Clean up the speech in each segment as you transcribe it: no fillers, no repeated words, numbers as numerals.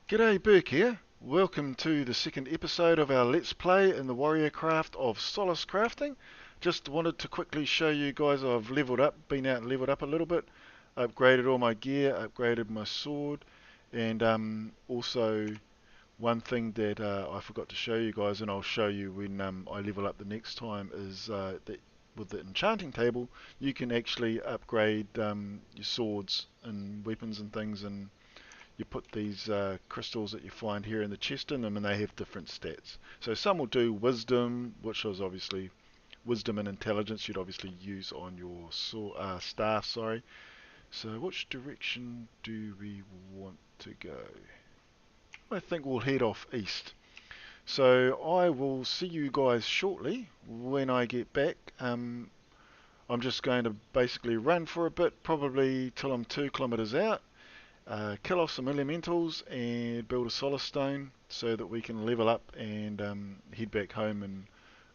G'day, Burke here. Welcome to the second episode of our Let's Play in the Warrior Craft of Solace Crafting. Just wanted to quickly show you guys I've leveled up, been out and leveled up a little bit, upgraded all my gear, upgraded my sword, and also one thing that I forgot to show you guys, and I'll show you when I level up the next time, is that with the enchanting table you can actually upgrade your swords and weapons and things, and you put these crystals that you find here in the chest in them, and they have different stats. So some will do wisdom, which is obviously wisdom and intelligence you'd obviously use on your staff. Sorry. So which direction do we want to go? I think we'll head off east. So I will see you guys shortly when I get back. I'm just going to basically run for a bit, probably till I'm 2 kilometers out. Kill off some elementals and build a Solace stone so that we can level up and head back home, and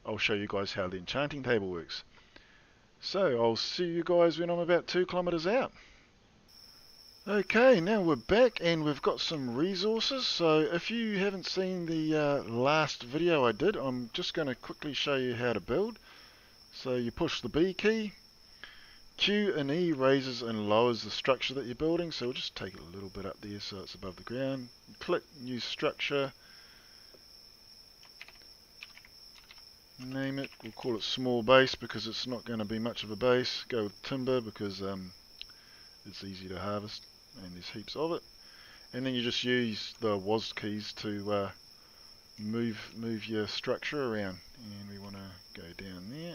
I'll show you guys how the enchanting table works. So I'll see you guys when I'm about 2 kilometers out. Okay, now we're back and we've got some resources. So if you haven't seen the last video I did, I'm just going to quickly show you how to build. So you push the B key. Q and E raises and lowers the structure that you're building, so we'll just take it a little bit up there so it's above the ground. Click new structure, name it, we'll call it small base because it's not going to be much of a base. Go with timber because it's easy to harvest and there's heaps of it. And then you just use the WAS keys to move your structure around, and we want to go down there.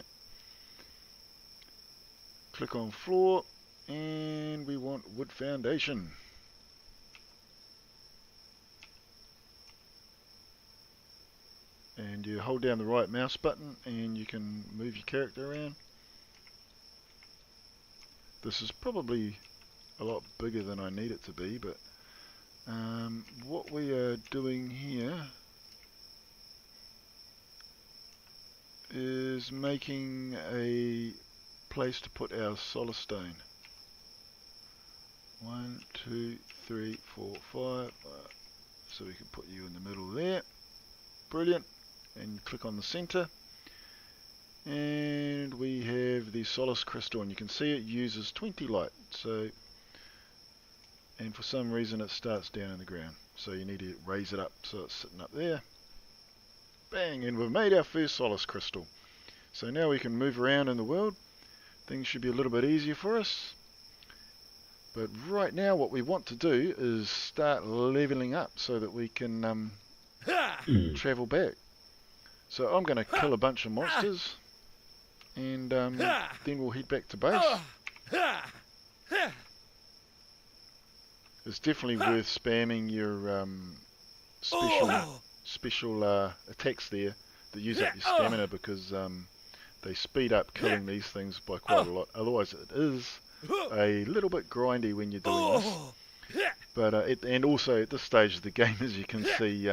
Click on floor, and we want wood foundation. And you hold down the right mouse button and you can move your character around. This is probably a lot bigger than I need it to be, but what we are doing here is making a place to put our Solace stone. 1, 2, 3, 4, 5. So we can put you in the middle there. Brilliant. And click on the center. And we have the Solace crystal, and you can see it uses 20 light. So, and for some reason it starts down in the ground. So you need to raise it up so it's sitting up there. Bang! And we've made our first Solace crystal. So now we can move around in the world. Things should be a little bit easier for us. But right now what we want to do is start leveling up so that we can travel back. So I'm going to kill a bunch of monsters, and then we'll head back to base. It's definitely worth spamming your special attacks there that use up your stamina, because they speed up killing these things by quite a lot. Otherwise it is a little bit grindy when you're doing this. But and also at this stage of the game, as you can see,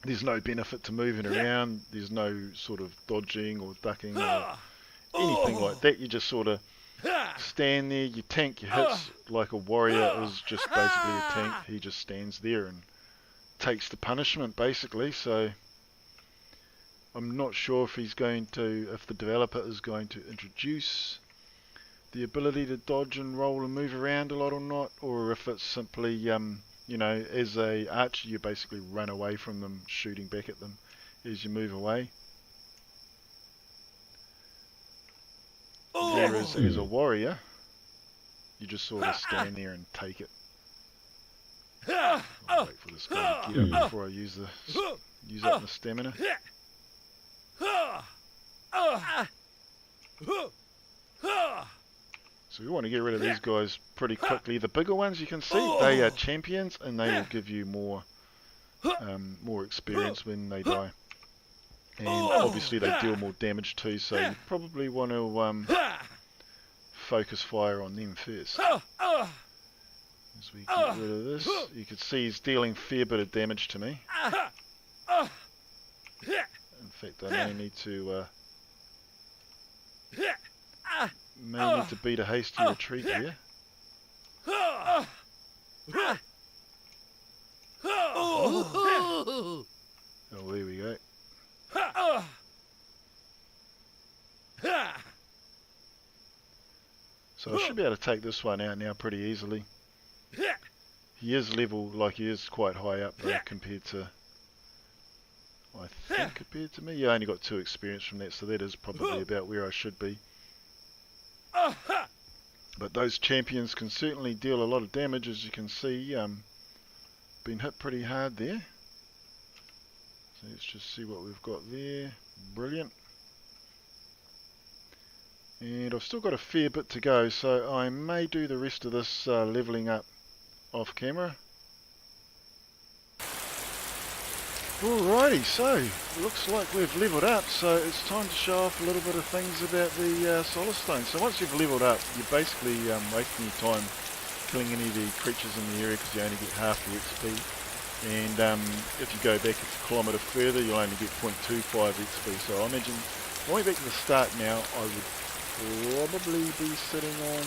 there's no benefit to moving around. There's no sort of dodging or ducking or anything like that. You just sort of stand there, you tank your hits like a warrior is just basically a tank. He just stands there and takes the punishment basically. So I'm not sure if if the developer is going to introduce the ability to dodge and roll and move around a lot or not, or if it's simply, you know, as a archer you basically run away from them, shooting back at them as you move away. Whereas as a warrior, you just sort of stand there and take it. I'll wait for this guy to get up before I use up the stamina. So we want to get rid of these guys pretty quickly. The bigger ones, you can see, they are champions, and they will give you more experience when they die. And obviously they deal more damage too, so you probably want to focus fire on them first. As we get rid of this, you can see he's dealing a fair bit of damage to me. In fact, I may need to beat a hasty retreat here. So I should be able to take this one out now pretty easily. He is level, like he is quite high up though compared to, I think compared to me. Yeah, I only got 2 experience from that, so that is probably about where I should be. But those champions can certainly deal a lot of damage, as you can see. Been hit pretty hard there. So let's just see what we've got there. Brilliant. And I've still got a fair bit to go, so I may do the rest of this leveling up off camera. Alrighty, so looks like we've leveled up, so it's time to show off a little bit of things about the Solace Stone. So once you've leveled up, you're basically wasting your time killing any of the creatures in the area because you only get half the XP. And if you go back a kilometre further, you'll only get 0.25 XP. So I imagine, if I went back to the start now, I would probably be sitting on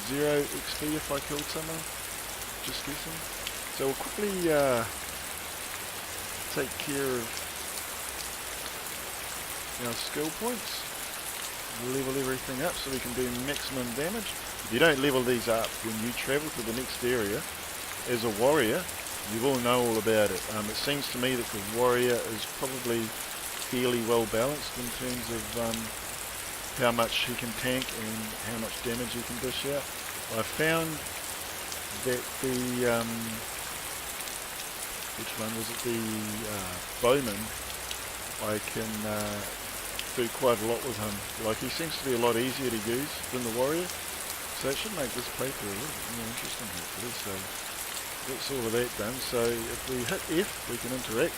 0 XP if I killed someone. Just guessing. So we'll quickly take care of our skill points, level everything up so we can do maximum damage. If you don't level these up, when you travel to the next area as a warrior, you will know all about it. It seems to me that the warrior is probably fairly well balanced in terms of how much he can tank and how much damage he can dish out. I found that the which one was it? The bowman. I can do quite a lot with him. Like, he seems to be a lot easier to use than the warrior, so it should make this playthrough a little bit more interesting hopefully. So that's all of that done. So if we hit F, we can interact.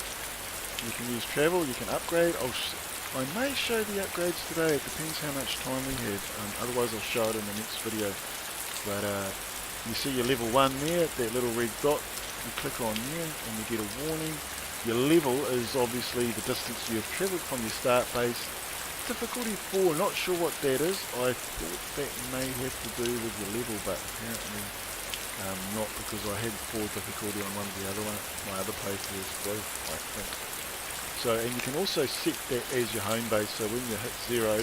You can use travel. You can upgrade. I may show the upgrades today. It depends how much time we have. Otherwise, I'll show it in the next video. But you see your level 1 there, that little red dot. You click on there and you get a warning. Your level is obviously the distance you've travelled from your start base. Difficulty 4, not sure what that is. I thought that may have to do with your level, but apparently not, because I had 4 difficulty on one of the other one, my other playthroughs as well, I think. So, and you can also set that as your home base, so when you hit 0,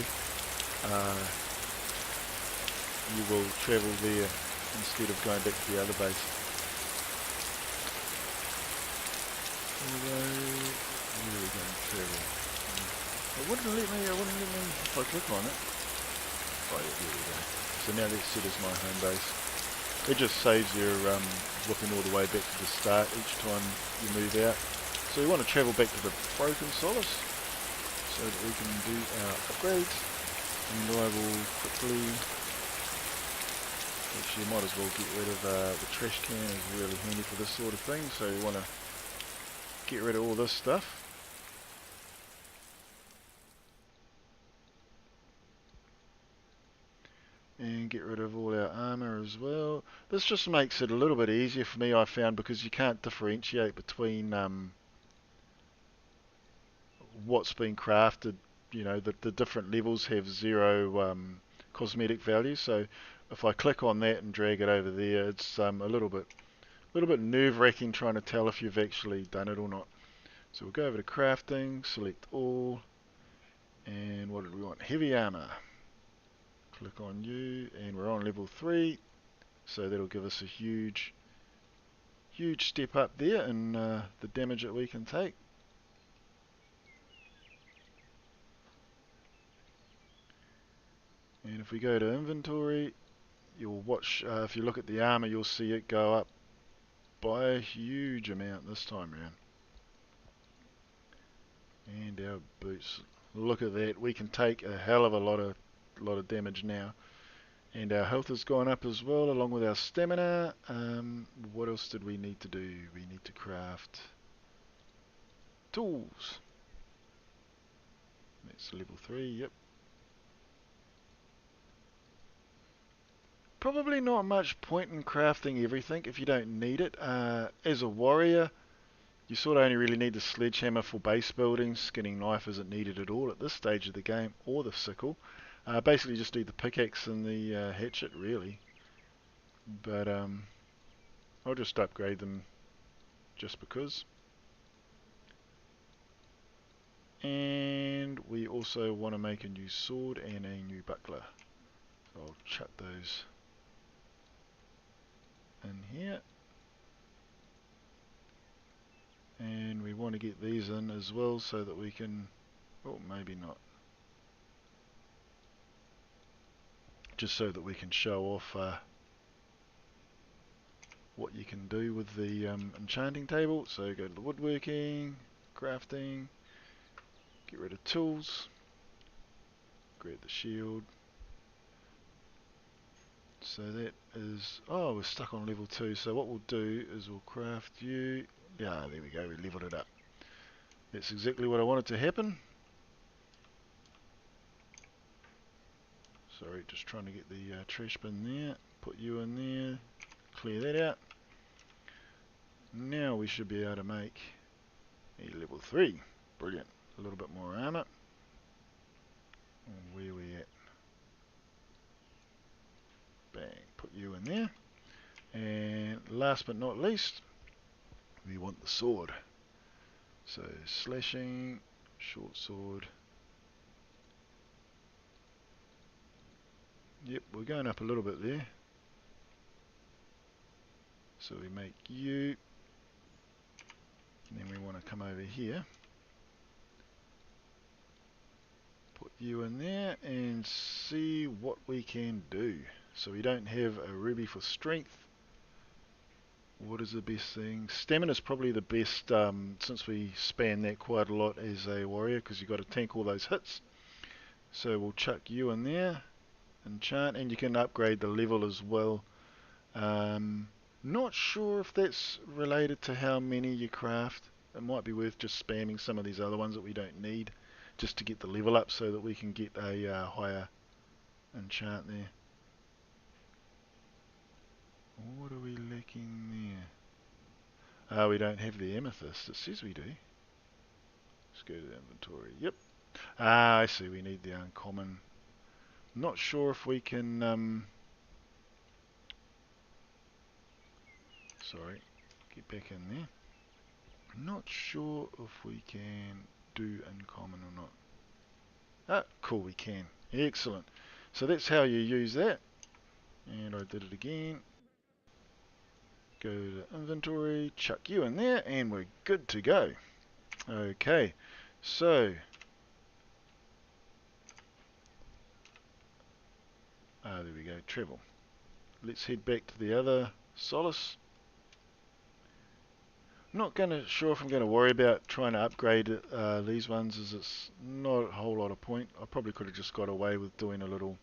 you will travel there instead of going back to the other base. Although, where are we going to travel? It wouldn't let me, if I click on it. Oh yeah, there we go. So now that's set as my home base. It just saves you looking all the way back to the start each time you move out. So we want to travel back to the broken Solace so that we can do our upgrades. And I will quickly, actually might as well get rid of the trash can, is really handy for this sort of thing. So we want to get rid of all this stuff. And get rid of all our armour as well. This just makes it a little bit easier for me, I found, because you can't differentiate between what's been crafted. You know, the different levels have 0 cosmetic value. So if I click on that and drag it over there, it's a little bit nerve-wracking trying to tell if you've actually done it or not. So we'll go over to crafting, select all, and what did we want? Heavy armor. Click on you, and we're on level 3, so that'll give us a huge step up there in the damage that we can take. And if we go to inventory, you'll watch, if you look at the armor, you'll see it go up by a huge amount this time around. And our boots, look at that, we can take a hell of a lot of damage now. And our health has gone up as well, along with our stamina. What else did we need to do? We need to craft tools. That's level 3, yep. Probably not much point in crafting everything if you don't need it. As a warrior, you sort of only really need the sledgehammer for base building. Skinning knife isn't needed at all at this stage of the game, or the sickle. Basically just need the pickaxe and the hatchet, really. But I'll just upgrade them just because. And we also want to make a new sword and a new buckler. So I'll chuck those in here. And we want to get these in as well so that we can, oh maybe not, just so that we can show off what you can do with the enchanting table. So go to the woodworking, crafting, get rid of tools, grab the shield. So that is, oh we're stuck on level 2, so what we'll do is we'll craft you, yeah there we go, we leveled it up. That's exactly what I wanted to happen. Sorry, just trying to get the trash bin there, put you in there, clear that out. Now we should be able to make a level 3. Brilliant. A little bit more armor. Where we at? Bang. Put you in there. And last but not least, we want the sword. So slashing, short sword. Yep, we're going up a little bit there. So we make you. And then we want to come over here. Put you in there and see what we can do. So we don't have a ruby for strength. What is the best thing? Stamina is probably the best, since we span that quite a lot as a warrior, because you've got to tank all those hits. So we'll chuck you in there, enchant, and you can upgrade the level as well. Not sure if that's related to how many you craft. It might be worth just spamming some of these other ones that we don't need, just to get the level up so that we can get a higher enchant there. What are we lacking there? We don't have the amethyst. It says we do. Let's go to the inventory. Yep. I see. We need the uncommon. Not sure if we can. Sorry. Get back in there. Not sure if we can do uncommon or not. Ah, cool. We can. Excellent. So that's how you use that. And I did it again. Go to inventory. Chuck you in there, and we're good to go. Okay. So. There we go. Travel. Let's head back to the other Solace. Not sure if I'm going to worry about trying to upgrade these ones, as it's not a whole lot of point. I probably could have just got away with doing a little,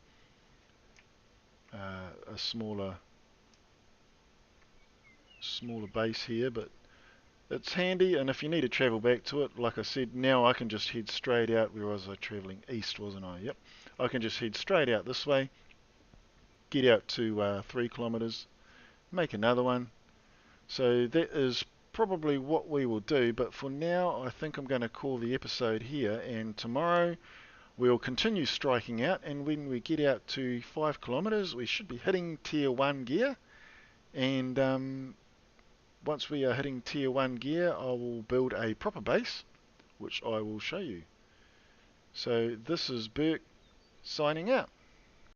a smaller base here, but it's handy. And if you need to travel back to it, like I said, now I can just head straight out. Where was I travelling? East, wasn't I? Yep. I can just head straight out this way, get out to 3 kilometers, make another one. So that is probably what we will do, but for now I think I'm going to call the episode here, and tomorrow we'll continue striking out, and when we get out to 5 kilometers we should be hitting tier 1 gear, and once we are hitting tier 1 gear I will build a proper base, which I will show you. So this is Burke signing out.